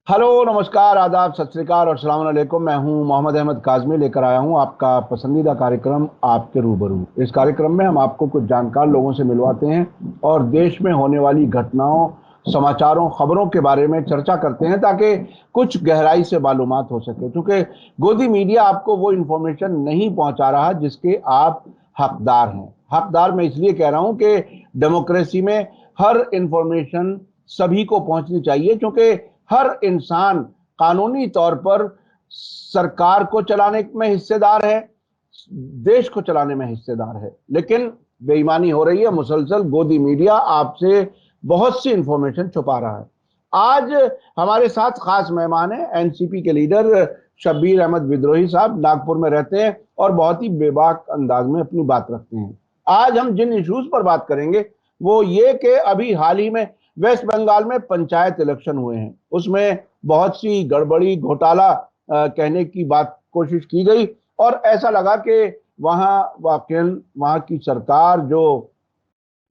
Hello, नमस्कार, आदाब, सत श्री अकाल और सलाम अलैकुम। मैं हूं मोहम्मद अहमद काज़मी, लेकर आया हूं आपका पसंदीदा कार्यक्रम आपके रूबरू। इस कार्यक्रम में हम आपको कुछ जानकार लोगों से मिलवाते हैं और देश में होने वाली घटनाओं, समाचारों, खबरों के बारे में चर्चा करते हैं ताकि कुछ गहराई से मालूमात हो सके। क्योंकि गोदी मीडिया आपको वो इंफॉर्मेशन नहीं पहुंचा रहा जिसके आप हकदार हैं। हकदार मैं इसलिए कह रहा हूं कि डेमोक्रेसी में हर इंफॉर्मेशन सभी को पहुंचनी चाहिए, क्योंकि हर इंसान कानूनी तौर पर सरकार को चलाने में हिस्सेदार है, देश को चलाने में हिस्सेदार है। लेकिन बेईमानी हो रही है मुसलसल। गोदी मीडिया आपसे बहुत सी इंफॉर्मेशन छुपा रहा है। आज हमारे साथ खास मेहमान हैं, एनसीपी के लीडर शब्बीर अहमद विद्रोही साहब। नागपुर में रहते हैं और बहुत ही बेबाक अंदाज में अपनी बात रखते हैं। आज हम जिन इश्यूज पर बात करेंगे वो ये कि अभी हाल ही में वेस्ट बंगाल में पंचायत इलेक्शन हुए हैं। उसमें बहुत सी गड़बड़ी, घोटाला कहने की बात कोशिश की गई और ऐसा लगा कि वहां वाकई वहां की सरकार, जो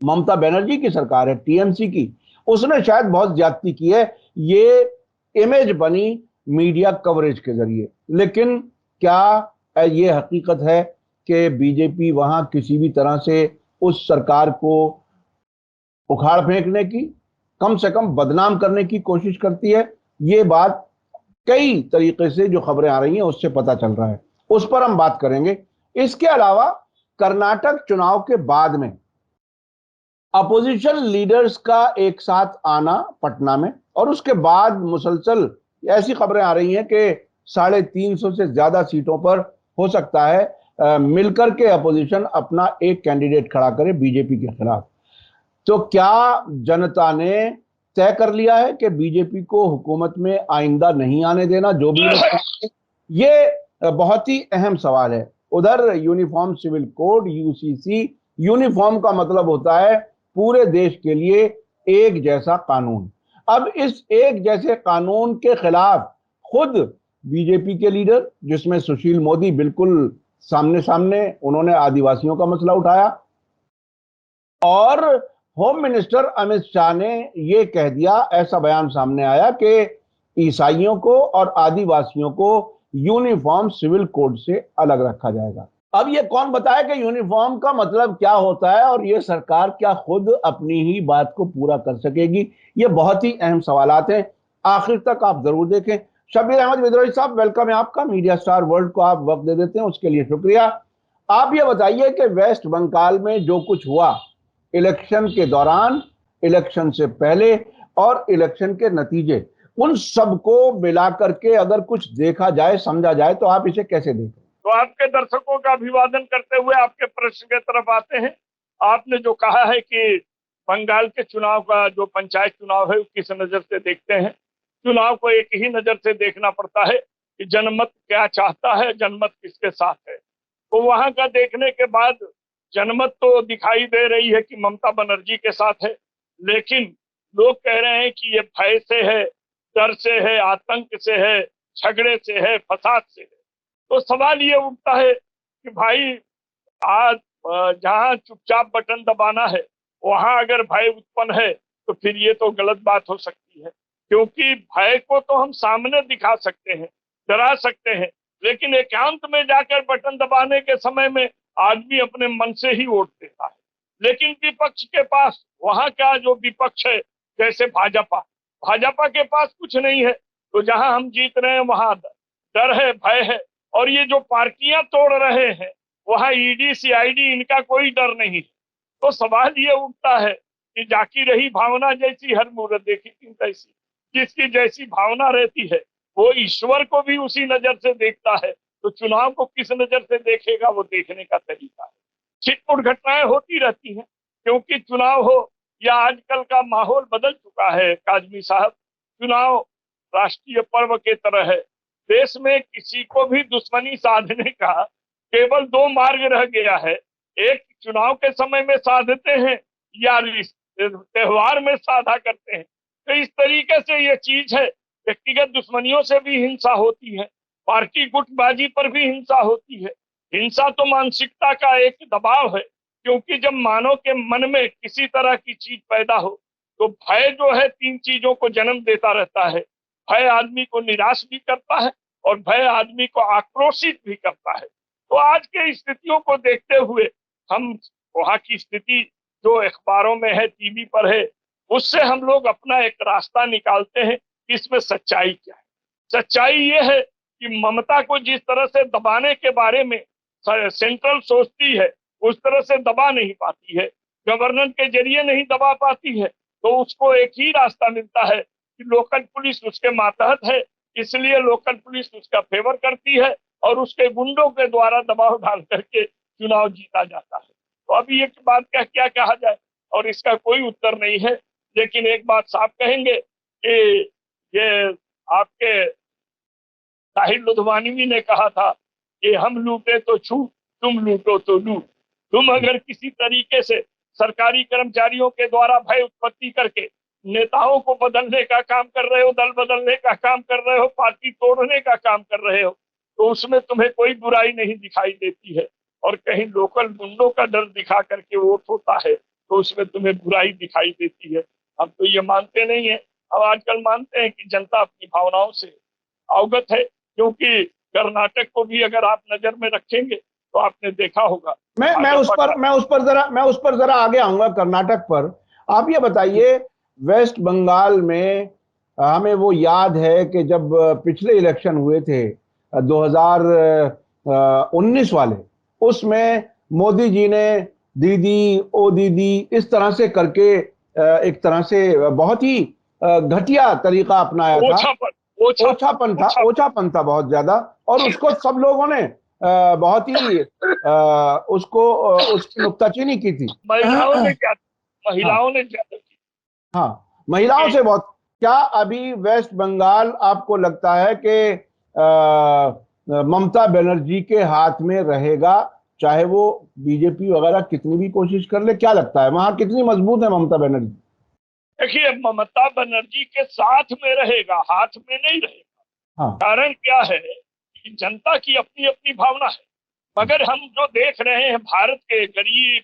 ममता बनर्जी की सरकार है, टीएमसी की, उसने शायद बहुत ज्यादती की है। ये इमेज बनी मीडिया कवरेज के जरिए। लेकिन क्या ये हकीकत है कि बीजेपी वहां किसी भी तरह से उस सरकार को उखाड़ फेंकने की, कम से कम बदनाम करने की कोशिश करती है? ये बात कई तरीके से जो खबरें आ रही हैं उससे पता चल रहा है। उस पर हम बात करेंगे। इसके अलावा कर्नाटक चुनाव के बाद में अपोजिशन लीडर्स का एक साथ आना पटना में, और उसके बाद मुसलसल ऐसी खबरें आ रही हैं कि 350 से ज्यादा सीटों पर हो सकता है मिलकर के अपोजिशन अपना एक कैंडिडेट खड़ा करे बीजेपी के खिलाफ। तो क्या जनता ने तय कर लिया है कि बीजेपी को हुकूमत में आइंदा नहीं आने देना, जो भी लोग चाहेंगे? ये बहुत ही अहम सवाल है। उधर uniform civil code, UCC, uniform का मतलब होता है पूरे देश के लिए एक जैसा कानून। अब इस एक जैसे कानून के खिलाफ खुद बीजेपी के लीडर, जिसमें सुशील मोदी बिल्कुल सामने सामने, उन्होंने आदिवासियों का मसला उठाया और होम मिनिस्टर अमित शाह ने यह कह दिया, ऐसा बयान सामने आया कि ईसाइयों को और आदिवासियों को यूनिफॉर्म सिविल कोड से अलग रखा जाएगा। अब ये कौन बताए कि यूनिफॉर्म का मतलब क्या होता है और ये सरकार क्या खुद अपनी ही बात को पूरा कर सकेगी? ये बहुत ही अहम सवालात हैं। आखिर तक आप जरूर देखें। शब्बीर अहमद विद्रोही साहब, वेलकम है आपका। मीडिया स्टार वर्ल्ड को आप वक्त दे देते हैं, उसके लिए शुक्रिया। आप ये बताइए कि वेस्ट बंगाल में जो कुछ हुआ इलेक्शन के दौरान, इलेक्शन से पहले और इलेक्शन के नतीजे, उन सबको मिलाकर के अगर कुछ देखा जाए, समझा जाए, तो आप इसे कैसे देखें? तो आपके दर्शकों का अभिवादन करते हुए आपके प्रश्न के तरफ आते हैं। आपने जो कहा है कि बंगाल के चुनाव का जो पंचायत चुनाव है वो किस नजर से देखते हैं। चुनाव को एक ही नजर से देखना पड़ता है कि जनमत क्या चाहता है, जनमत किसके साथ है। तो वहां का देखने के बाद जनमत तो दिखाई दे रही है कि ममता बनर्जी के साथ है, लेकिन लोग कह रहे हैं कि ये भय से है, डर से है, आतंक से है, झगड़े से है, फसाद से है। तो सवाल ये उठता है कि भाई आज जहां चुपचाप बटन दबाना है वहां अगर भय उत्पन्न है तो फिर ये तो गलत बात हो सकती है। क्योंकि भय को तो हम सामने दिखा सकते हैं, डरा सकते हैं, लेकिन एकांत में जाकर बटन दबाने के समय में आदमी अपने मन से ही वोट देता है। लेकिन विपक्ष के पास, वहां का जो विपक्ष है, जैसे भाजपा, भाजपा के पास कुछ नहीं है। तो जहां हम जीत रहे हैं वहां डर है, भय है। और ये जो पार्टियां तोड़ रहे हैं वहां ईडी सीआईडी इनका कोई डर नहीं। तो सवाल ये उठता है कि जाकी रही भावना जैसी हर मूरत देखी थी तैसी। जिसकी जैसी भावना रहती है वो ईश्वर को भी उसी नजर से देखता है। तो चुनाव को किस नजर से देखेगा वो देखने का तरीका है। छिटपुट घटनाएं होती रहती हैं, क्योंकि चुनाव हो या आजकल का माहौल बदल चुका है काजमी साहब। चुनाव राष्ट्रीय पर्व के तरह है। देश में किसी को भी दुश्मनी साधने का केवल दो मार्ग रह गया है। एक चुनाव के समय में साधते हैं या त्योहार में साधा करते हैं। तो इस तरीके से ये चीज है। व्यक्तिगत दुश्मनियों से भी हिंसा होती है, पार्टी गुटबाजी पर भी हिंसा होती है। हिंसा तो मानसिकता का एक दबाव है, क्योंकि जब मानव के मन में किसी तरह की चीज पैदा हो तो भय जो है तीन चीजों को जन्म देता रहता है। भय आदमी को निराश भी करता है और भय आदमी को आक्रोशित भी करता है। तो आज के स्थितियों को देखते हुए हम वहाँ की स्थिति जो अखबारों में है, टीवी पर है, उससे हम लोग अपना एक रास्ता निकालते हैं कि इसमें सच्चाई क्या है। सच्चाई ये है कि ममता को जिस तरह से दबाने के बारे में सेंट्रल सोचती है, उस तरह से दबा नहीं पाती है, गवर्नर के जरिए नहीं दबा पाती है। तो उसको एक ही रास्ता मिलता है कि लोकल पुलिस उसके मातहत है, इसलिए लोकल पुलिस उसका फेवर करती है और उसके गुंडों के द्वारा दबाव डाल करके चुनाव जीता जाता है। तो अभी एक बात का क्या कहा जाए, और इसका कोई उत्तर नहीं है, लेकिन एक बात साफ कहेंगे कि ये आपके ताहिर लुधियानवी ने कहा था कि हम लूटे तो छूट, तुम लूटो तो लूट। तुम अगर किसी तरीके से सरकारी कर्मचारियों के द्वारा भय उत्पत्ति करके नेताओं को बदलने का काम कर रहे हो, दल बदलने का काम कर रहे हो, पार्टी तोड़ने का काम कर रहे हो, तो उसमें तुम्हें कोई बुराई नहीं दिखाई देती है। और कहीं लोकल गुंडों का डर दिखा करके वोट होता है तो उसमें तुम्हें बुराई दिखाई देती है। हम तो ये मानते नहीं है। अब आजकल मानते हैं कि जनता अपनी भावनाओं से अवगत है, क्योंकि कर्नाटक को भी अगर आप नजर में रखेंगे तो आपने देखा होगा। मैं उस पर जरा आगे आऊंगा, कर्नाटक पर। आप ये बताइए, वेस्ट बंगाल में हमें वो याद है कि जब पिछले इलेक्शन हुए थे 2019 वाले, उसमें मोदी जी ने दीदी ओ दीदी इस तरह से करके एक तरह से बहुत ही घटिया तरीका अपनाया था। ओछापन था बहुत ज्यादा, और उसको सब लोगों ने बहुत ही उसकी नुक्ताचीनी की थी। महिलाओं ने क्या, हाँ, महिलाओं ने ज्यादा की। हाँ, महिलाओं से बहुत। क्या अभी वेस्ट बंगाल आपको लगता है कि ममता बनर्जी के हाथ में रहेगा, चाहे वो बीजेपी वगैरह कितनी भी कोशिश कर ले? क्या लगता है वहां कितनी मजबूत है ममता बनर्जी? देखिए, ममता बनर्जी के साथ में रहेगा, हाथ में नहीं रहेगा। हाँ, कारण क्या है कि जनता की अपनी अपनी भावना है। मगर हम जो देख रहे हैं भारत के गरीब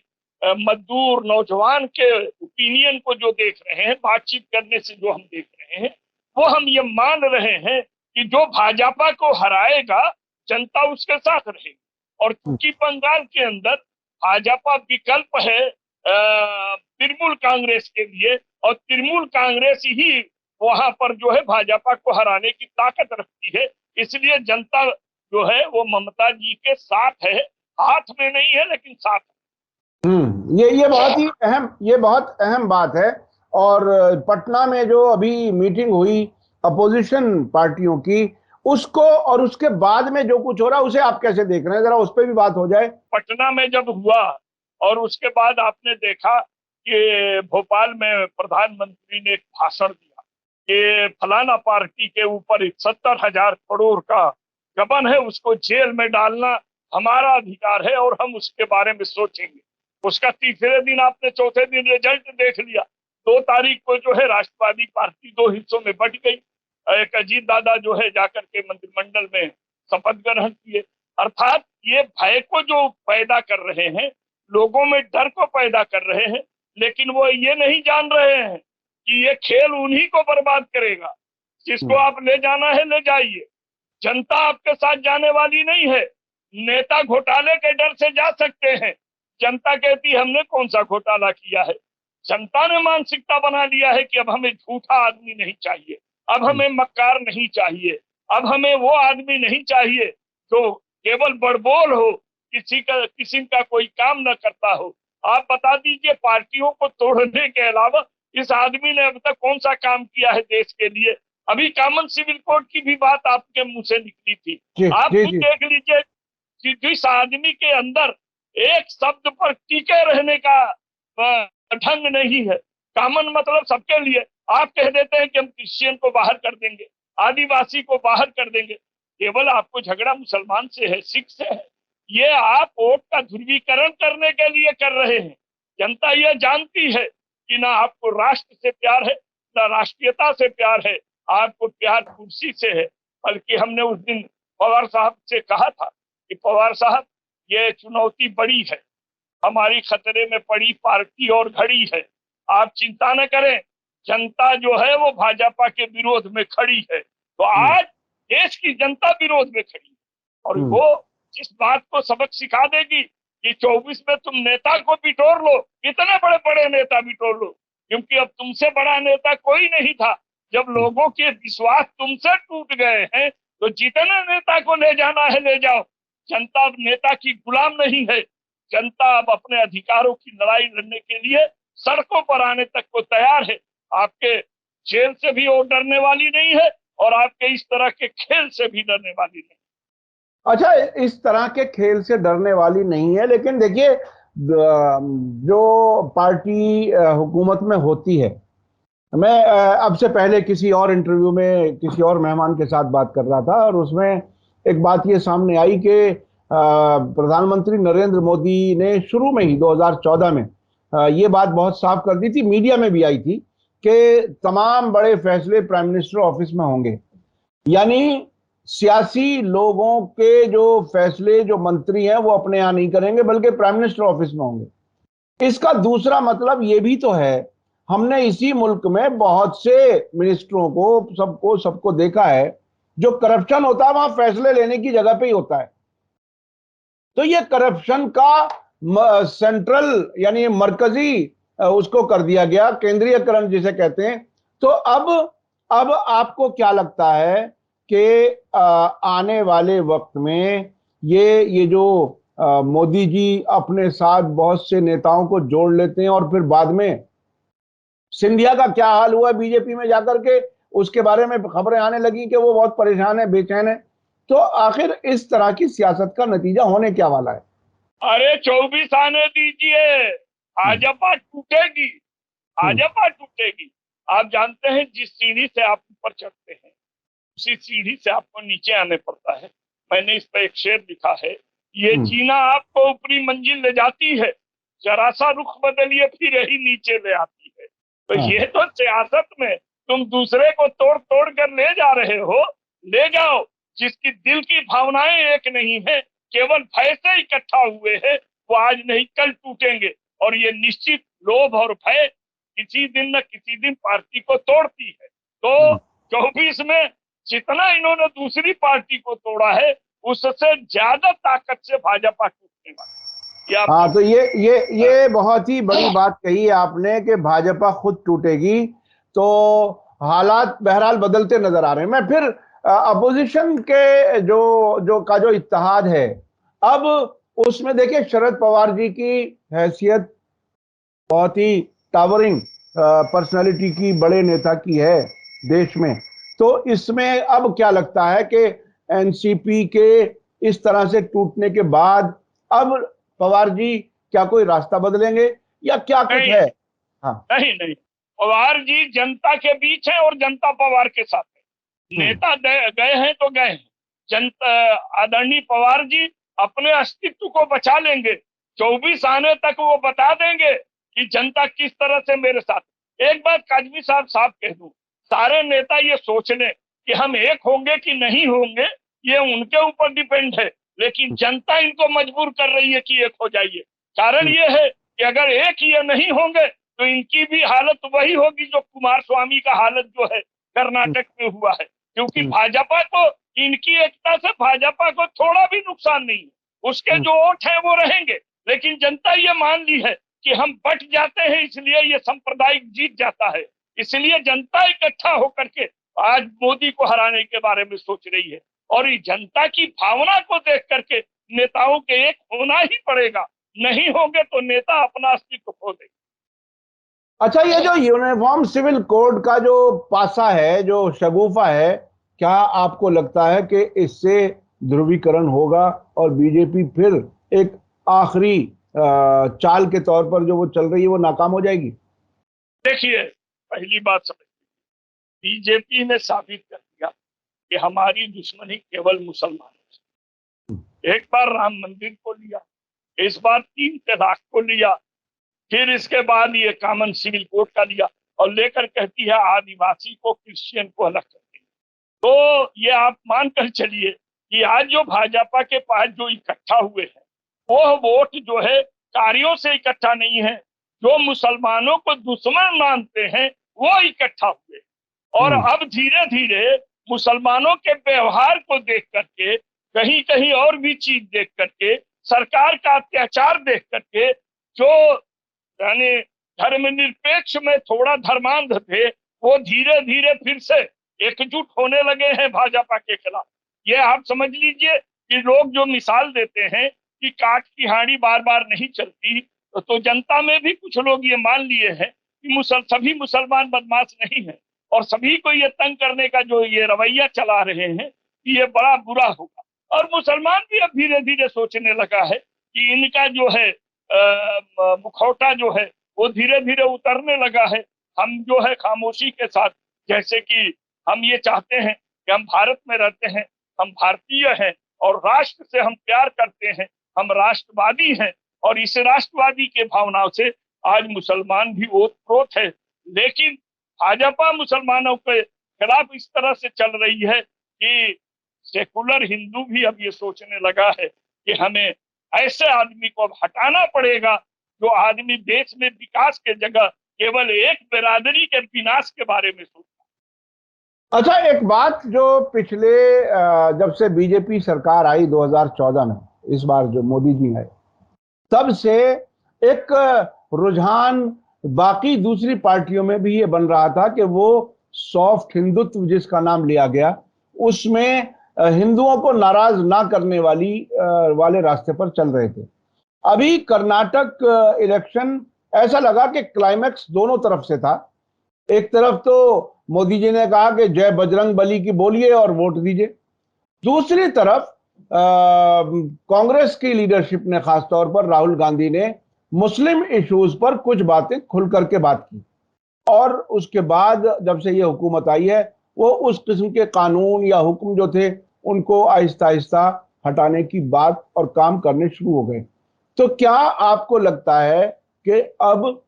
मजदूर नौजवान के ओपिनियन को जो देख रहे हैं, बातचीत करने से जो हम देख रहे हैं, वो हम ये मान रहे हैं कि जो भाजपा को हराएगा जनता उसके साथ रहेगी। और चूंकि बंगाल के अंदर भाजपा विकल्प है तृणमूल कांग्रेस के लिए, और तृणमूल कांग्रेस ही वहां पर जो है भाजपा को हराने की ताकत रखती है, इसलिए जनता जो है वो ममता जी के साथ है, हाथ में नहीं है लेकिन साथ है। ये बहुत अहम बात है। और पटना में जो अभी मीटिंग हुई अपोजिशन पार्टियों की, उसको और उसके बाद में जो कुछ हो रहा है उसे आप कैसे देख रहे हैं? जरा उस पर भी बात हो जाए। पटना में जब हुआ और उसके बाद आपने देखा कि भोपाल में प्रधानमंत्री ने एक भाषण दिया कि फलाना पार्टी के ऊपर 70,000 करोड़ का गबन है, उसको जेल में डालना हमारा अधिकार है और हम उसके बारे में सोचेंगे। उसका तीसरे दिन आपने चौथे दिन रिजल्ट देख लिया। 2 तारीख को जो है राष्ट्रवादी पार्टी 2 हिस्सों में बट गई। एक अजीत दादा जो है जाकर के मंत्रिमंडल में शपथ ग्रहण किए। अर्थात ये भय को जो पैदा कर रहे हैं, लोगों में डर को पैदा कर रहे हैं, लेकिन वो ये नहीं जान रहे हैं कि ये खेल उन्हीं को बर्बाद करेगा। जिसको आप ले जाना है ले जाइए, जनता आपके साथ जाने वाली नहीं है। नेता घोटाले के डर से जा सकते हैं, जनता कहती है हमने कौन सा घोटाला किया है। जनता ने मानसिकता बना लिया है कि अब हमें झूठा आदमी नहीं चाहिए, अब हमें मक्कार नहीं चाहिए, अब हमें वो आदमी नहीं चाहिए जो केवल बड़बोल हो, किसी का कोई काम न करता हो। आप बता दीजिए, पार्टियों को तोड़ने के अलावा इस आदमी ने अब तक कौन सा काम किया है देश के लिए? अभी कॉमन सिविल कोड की भी बात आपके मुंह से निकली थी। आप खुद देख लीजिए कि जिस आदमी के अंदर एक शब्द पर टिके रहने का ढंग नहीं है। कॉमन मतलब सबके लिए। आप कह देते हैं कि हम क्रिश्चियन को बाहर कर देंगे, आदिवासी को बाहर कर देंगे। केवल आपको झगड़ा मुसलमान से है, सिख से है। ये आप वोट का ध्रुवीकरण करने के लिए कर रहे हैं। जनता यह जानती है कि ना आपको राष्ट्र से प्यार है, ना राष्ट्रीयता से प्यार है, आपको प्यार कुर्सी से है। बल्कि हमने उस दिन पवार साहब से कहा था कि पवार साहब, ये चुनौती बड़ी है, हमारी खतरे में पड़ी पार्टी और घड़ी है। आप चिंता न करें, जनता जो है वो भाजपा के विरोध में खड़ी है। तो आज देश की जनता विरोध में खड़ी है और वो जिस बात को सबक सिखा देगी कि 24 में तुम नेता को बिटोर लो, कितने बड़े बड़े नेता बिटोर लो, क्योंकि अब तुमसे बड़ा नेता कोई नहीं था। जब लोगों के विश्वास तुमसे टूट गए हैं तो जितने नेता को ले जाना है ले जाओ। जनता नेता की गुलाम नहीं है। जनता अब अपने अधिकारों की लड़ाई लड़ने के लिए सड़कों पर आने तक को तैयार है। आपके जेल से भी वो डरने वाली नहीं है और आपके इस तरह के खेल से भी डरने वाली नहीं। अच्छा, इस तरह के खेल से डरने वाली नहीं है, लेकिन देखिए जो पार्टी हुकूमत में होती है, मैं अब से पहले किसी और इंटरव्यू में किसी और मेहमान के साथ बात कर रहा था और उसमें एक बात ये सामने आई कि प्रधानमंत्री नरेंद्र मोदी ने शुरू में ही 2014 में ये बात बहुत साफ कर दी थी, मीडिया में भी आई थी कि तमाम बड़े फैसले प्राइम मिनिस्टर ऑफिस में होंगे। यानी सियासी लोगों के जो फैसले जो मंत्री हैं वो अपने यहाँ नहीं करेंगे बल्कि प्राइम मिनिस्टर ऑफिस में होंगे। इसका दूसरा मतलब ये भी तो है, हमने इसी मुल्क में बहुत से मिनिस्टरों को सबको देखा है, जो करप्शन होता है वहां फैसले लेने की जगह पे ही होता है। तो ये करप्शन का सेंट्रल यानी मरकजी उसको कर दिया गया, केंद्रीयकरण जिसे कहते हैं। तो अब आपको क्या लगता है कि आने वाले वक्त में ये जो मोदी जी अपने साथ बहुत से नेताओं को जोड़ लेते हैं और फिर बाद में सिंधिया का क्या हाल हुआ बीजेपी में जाकर के, उसके बारे में खबरें आने लगी कि वो बहुत परेशान है, बेचैन है। तो आखिर इस तरह की सियासत का नतीजा होने क्या वाला है? अरे 24 आने दीजिए, भाजपा टूटेगी, भाजपा टूटेगी। आप जानते हैं जिस सीढ़ी से आप ऊपर चढ़ते हैं उसी सीढ़ी से आपको नीचे आने पड़ता है। मैंने इस पर एक शेर लिखा है, ये जीना आपको ऊपरी मंजिल ले जाती है, जरा सा रुख बदलिए फिर यही नीचे ले आती है। तो ये तो सियासत में तुम दूसरे को तोड़ तोड़ कर ले जा रहे हो, ले जाओ। जिसकी दिल की भावनाएं एक नहीं है, केवल भय से इकट्ठा हुए हैं, वो आज नहीं कल टूटेंगे। और ये निश्चित लोभ और भय किसी दिन न किसी दिन पार्टी को तोड़ती है। तो 24 में जितना इन्होंने दूसरी पार्टी को तोड़ा है उससे ज्यादा ताकत से भाजपा टूटने वाली। हाँ, तो ये बहुत ही बड़ी बात कही है आपने कि भाजपा खुद टूटेगी। तो हालात बहरहाल बदलते नजर आ रहे हैं। मैं फिर अपोजिशन के जो इत्तेहाद है, अब उसमें देखिए शरद पवार जी की हैसियत बहुत ही टावरिंग पर्सनालिटी की, बड़े नेता की है देश में। तो इसमें अब क्या लगता है कि एनसीपी के इस तरह से टूटने के बाद अब पवार जी क्या कोई रास्ता बदलेंगे या क्या कुछ है? हाँ, नहीं, पवार जी जनता के बीच है और जनता पवार के साथ है। नेता गए हैं तो गए हैं, जनता आदरणीय पवार जी अपने अस्तित्व को बचा लेंगे। 24 आने तक वो बता देंगे कि जनता किस तरह से मेरे साथ। एक बात काजमी साहब कह दूं, सारे नेता ये सोच लें कि हम एक होंगे कि नहीं होंगे, ये उनके ऊपर डिपेंड है, लेकिन जनता इनको मजबूर कर रही है कि एक हो जाइए। कारण ये है कि अगर एक ये नहीं होंगे तो इनकी भी हालत वही होगी जो कुमार स्वामी का हालत जो है कर्नाटक में हुआ है। क्योंकि भाजपा को, इनकी एकता से भाजपा को थोड़ा भी नुकसान नहीं है। उसके जो वोट है वो रहेंगे, लेकिन जनता ये मान ली है कि हम बट जाते हैं इसलिए ये सांप्रदायिक जीत जाता है। इसलिए जनता इकट्ठा होकर के आज मोदी को हराने के बारे में सोच रही है और इस जनता की भावना को देख करके नेताओं के एक होना ही पड़ेगा। नहीं होंगे तो नेता अपना अस्तित्व खो देंगे। अच्छा, ये जो यूनिफॉर्म सिविल कोड का जो पासा है, जो शगुफा है, क्या आपको लगता है कि इससे ध्रुवीकरण होगा और बीजेपी फिर एक आखिरी चाल के तौर पर जो वो चल रही है वो नाकाम हो जाएगी? देखिए, पहली बात समझिए, बीजेपी ने साबित कर दिया कि हमारी दुश्मनी केवल मुसलमानों से। एक बार राम मंदिर को लिया, इस बार 3 तलाक को लिया, फिर इसके बाद ये कॉमन सिविल कोड का लिया और लेकर कहती है आदिवासी को, क्रिश्चियन को अलग कर देंगे। तो ये आप मानकर चलिए कि आज जो भाजपा के पास जो इकट्ठा हुए हैं वो वोट जो है कार्यों से इकट्ठा नहीं है, जो मुसलमानों को दुश्मन मानते हैं वो इकट्ठा हुए। और अब धीरे धीरे मुसलमानों के व्यवहार को देख करके, कहीं कहीं और भी चीज देख करके, सरकार का अत्याचार देख करके, जो यानी धर्मनिरपेक्ष में थोड़ा धर्मांध थे, वो धीरे धीरे फिर से एकजुट होने लगे हैं भाजपा के खिलाफ। ये आप समझ लीजिए कि लोग जो मिसाल देते हैं कि काठ की हांडी बार बार नहीं चलती, तो जनता में भी कुछ लोग ये मान लिए हैं कि सभी मुसलमान बदमाश नहीं है, और सभी को ये तंग करने का जो ये रवैया चला रहे हैं कि ये बड़ा बुरा होगा। और मुसलमान भी अब धीरे धीरे सोचने लगा है कि इनका जो है मुखौटा जो है वो धीरे धीरे उतरने लगा है। हम जो है खामोशी के साथ, जैसे कि हम ये चाहते हैं कि हम भारत में रहते हैं, हम भारतीय हैं और राष्ट्र से हम प्यार करते हैं, हम राष्ट्रवादी हैं, और इस राष्ट्रवादी के भावनाओं से आज मुसलमान भी ओतप्रोत है। लेकिन भाजपा मुसलमानों के खिलाफ इस तरह से चल रही है कि सेकुलर हिंदू भी अब ये सोचने लगा है कि हमें ऐसे आदमी को अब हटाना पड़ेगा जो आदमी देश में विकास के जगह केवल एक बिरादरी के विनाश के बारे में सोचता। अच्छा, एक बात जो पिछले जब से बीजेपी सरकार आई 2014 में, इस बार जो मोदी जी आए, तब से एक रुझान बाकी दूसरी पार्टियों में भी ये बन रहा था कि वो सॉफ्ट हिंदुत्व जिसका नाम लिया गया, उसमें हिंदुओं को नाराज ना करने वाले रास्ते पर चल रहे थे। अभी कर्नाटक इलेक्शन ऐसा लगा कि क्लाइमैक्स दोनों तरफ से था। एक तरफ तो मोदी जी ने कहा कि जय बजरंग बली की बोलिए और वोट दीजिए, दूसरी तरफ कांग्रेस की लीडरशिप ने, खासतौर पर राहुल गांधी ने, मुस्लिम इश्यूज पर कुछ बातें खुल करके बात की, और उसके बाद जब से ये हुकूमत आई है वो उस किस्म के कानून या हुक्म जो थे उनको आहिस्ता आहिस्ता हटाने की बात और काम करने शुरू हो गए। तो क्या आपको लगता है कि अब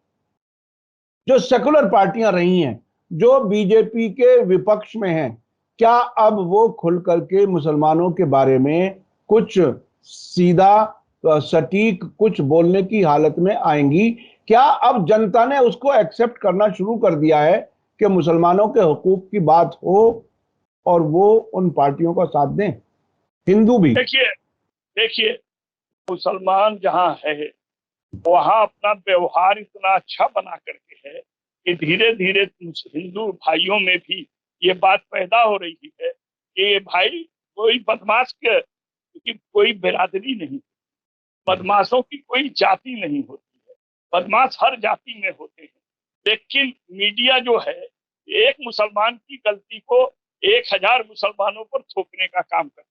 जो सेकुलर पार्टियां रही हैं, जो बीजेपी के विपक्ष में हैं, क्या अब वो खुल करके मुसलमानों के बारे में कुछ सीधा सटीक कुछ बोलने की हालत में आएंगी? क्या अब जनता ने उसको एक्सेप्ट करना शुरू कर दिया है कि मुसलमानों के हुकूक की बात हो और वो उन पार्टियों का साथ दें, हिंदू भी? देखिए मुसलमान जहां है वहां अपना व्यवहार इतना अच्छा बना करके है कि धीरे धीरे हिंदू भाइयों में भी ये बात पैदा हो रही है कि भाई कोई बदमाश की कोई बिरादरी नहीं, बदमाशों की कोई जाति नहीं होती है, बदमाश हर जाति में होते हैं। लेकिन मीडिया जो है एक मुसलमान की गलती को 1000 मुसलमानों पर थोपने का काम करती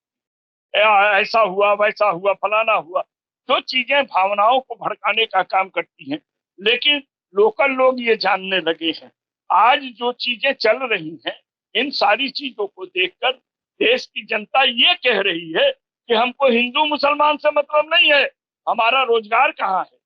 है। ऐसा हुआ, वैसा हुआ, फलाना हुआ, जो चीजें भावनाओं को भड़काने का काम करती हैं। लेकिन लोकल लोग ये जानने लगे हैं, आज जो चीजें चल रही हैं, इन सारी चीजों को देखकर देश की जनता ये कह रही है कि हमको हिंदू मुसलमान से मतलब नहीं है, हमारा रोजगार कहाँ है,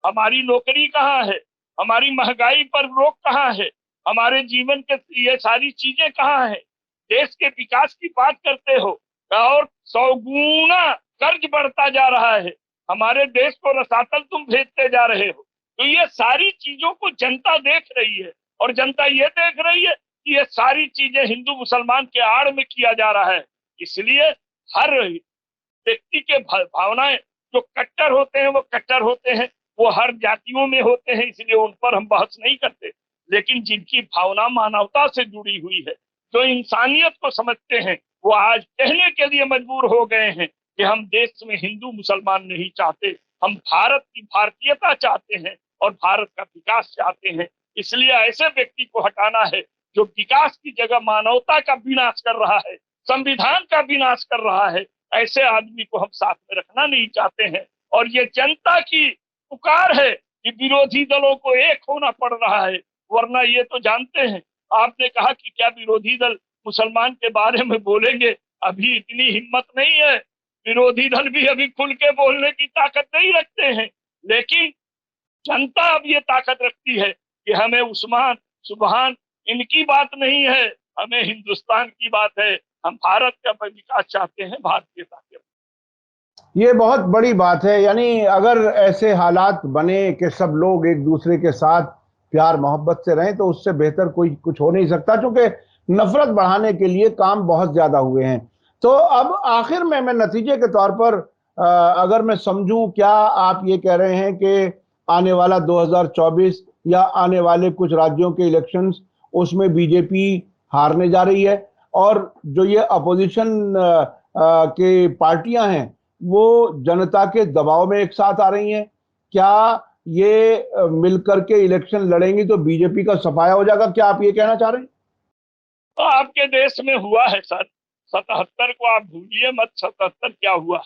हमारी नौकरी कहाँ है, हमारी महंगाई पर रोक कहाँ है, हमारे जीवन के ये सारी चीजें कहाँ है। देश के विकास की बात करते हो और 100 गुना कर्ज बढ़ता जा रहा है, हमारे देश को रसातल तुम भेजते जा रहे हो। तो ये सारी चीजों को जनता देख रही है, और जनता ये देख रही है कि ये सारी चीजें हिंदू मुसलमान के आड़ में किया जा रहा है। इसलिए हर व्यक्ति के भावनाएं जो कट्टर होते हैं वो कट्टर होते हैं, वो हर जातियों में होते हैं, इसलिए उन पर हम बहस नहीं करते। लेकिन जिनकी भावना मानवता से जुड़ी हुई है, जो इंसानियत को समझते हैं, वो आज कहने के लिए मजबूर हो गए हैं कि हम देश में हिंदू मुसलमान नहीं चाहते, हम भारत की भारतीयता चाहते हैं और भारत का विकास चाहते हैं। इसलिए ऐसे व्यक्ति को हटाना है जो विकास की जगह मानवता का विनाश कर रहा है, संविधान का विनाश कर रहा है। ऐसे आदमी को हम साथ में रखना नहीं चाहते हैं, और ये जनता की पुकार है कि विरोधी दलों को एक होना पड़ रहा है। वरना ये तो जानते हैं, आपने कहा कि क्या विरोधी दल मुसलमान के बारे में बोलेंगे, अभी इतनी हिम्मत नहीं है। विरोधी दल भी अभी खुल के बोलने की ताकत नहीं रखते हैं, लेकिन जनता अब ये ताकत रखती है कि हमें उस्मान सुबहान इनकी बात नहीं है, हमें हिंदुस्तान की बात है, हम भारत का विकास चाहते हैं, भारतीयता के। ये बहुत बड़ी बात है। यानी अगर ऐसे हालात बने कि सब लोग एक दूसरे के साथ प्यार मोहब्बत से रहें, तो उससे बेहतर कोई कुछ हो नहीं सकता। क्योंकि नफरत बढ़ाने के लिए काम बहुत ज्यादा हुए हैं। तो अब आखिर में मैं नतीजे के तौर पर अगर मैं समझूं, क्या आप ये कह रहे हैं कि आने वाला 2024 या आने वाले कुछ राज्यों के इलेक्शंस, उसमें बीजेपी हारने जा रही है और जो ये अपोजिशन के पार्टियां हैं वो जनता के दबाव में एक साथ आ रही हैं? क्या ये मिलकर के इलेक्शन लड़ेंगी तो बीजेपी का सफाया हो जाएगा? क्या आप ये कहना चाह रहे हैं? तो आपके देश में हुआ है सर, 77 को आप भूलिए मत, 77 क्या हुआ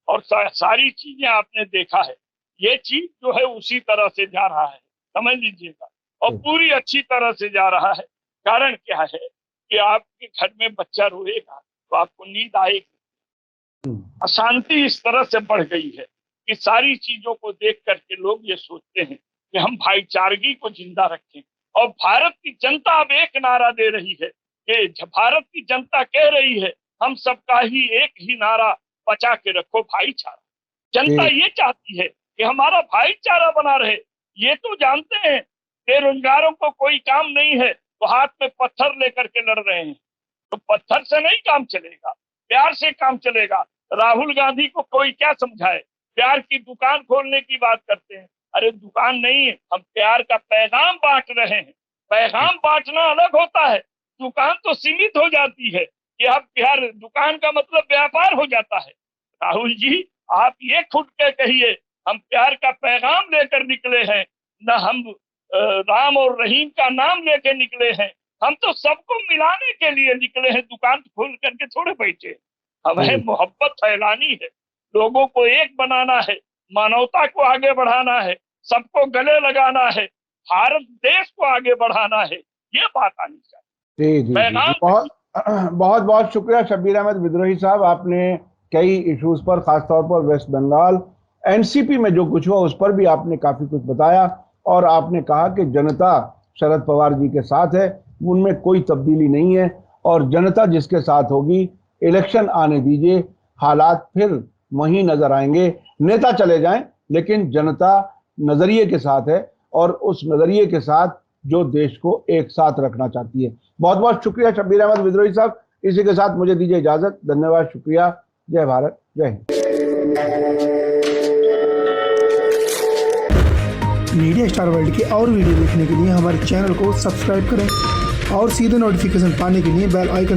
और सारी चीजें आपने देखा है। ये चीज जो है उसी तरह से जा रहा है, समझ लीजिएगा, और पूरी अच्छी तरह से जा रहा है। कारण क्या है कि आपके घर में बच्चा रोएगा तो आपको नींद आएगी। अशांति इस तरह से बढ़ गई है कि सारी चीजों को देख करके लोग ये सोचते हैं कि हम भाईचारगी को जिंदा रखें। और भारत की जनता अब एक नारा दे रही है कि भारत की जनता कह रही है हम सबका ही एक ही नारा, बचा के रखो भाईचारा। जनता ये चाहती है कि हमारा भाईचारा बना रहे। ये तो जानते हैं बेरोजगारों को कोई काम नहीं है तो हाथ में पत्थर लेकर के लड़ रहे हैं। तो पत्थर से नहीं काम चलेगा, प्यार से काम चलेगा। राहुल गांधी को कोई क्या समझाए, प्यार की दुकान खोलने की बात करते हैं। अरे दुकान नहीं, हम प्यार का पैगाम बांट रहे हैं। पैगाम बांटना अलग होता है, दुकान तो सीमित हो जाती है कि अब प्यार, दुकान का मतलब व्यापार हो जाता है। राहुल जी आप ये खुद के कहिए, हम प्यार का पैगाम लेकर निकले हैं, न हम राम और रहीम का नाम लेके निकले हैं। हम तो सबको मिलाने के लिए निकले हैं, दुकान खोल करके थोड़े बैठे। हमें मोहब्बत फैलानी है, लोगों को एक बनाना है, मानवता को आगे बढ़ाना है, सबको गले लगाना है, भारत देश को आगे बढ़ाना है, ये बात आनी चाहिए। जी, बहुत बहुत बहुत शुक्रिया शब्बीर अहमद विद्रोही साहब। आपने कई इश्यूज पर, खासतौर पर वेस्ट बंगाल एनसीपी में जो कुछ हुआ उस पर भी आपने काफी कुछ बताया और आपने कहा कि जनता शरद पवार जी के साथ है, उनमें कोई तब्दीली नहीं है और जनता जिसके साथ होगी, इलेक्शन आने दीजिए, हालात फिर वहीं नजर आएंगे। नेता चले जाएं लेकिन जनता नजरिए के साथ है और उस नजरिए के साथ जो देश को एक साथ रखना चाहती है। बहुत बहुत शुक्रिया शब्बीर अहमद विद्रोही साहब। इसी के साथ मुझे दीजिए इजाजत। धन्यवाद, शुक्रिया। जय भारत, जय हिंद। मीडिया स्टार वर्ल्ड के और वीडियो देखने के लिए हमारे चैनल को सब्सक्राइब करें और सीधे नोटिफिकेशन पाने के लिए बेल आइकन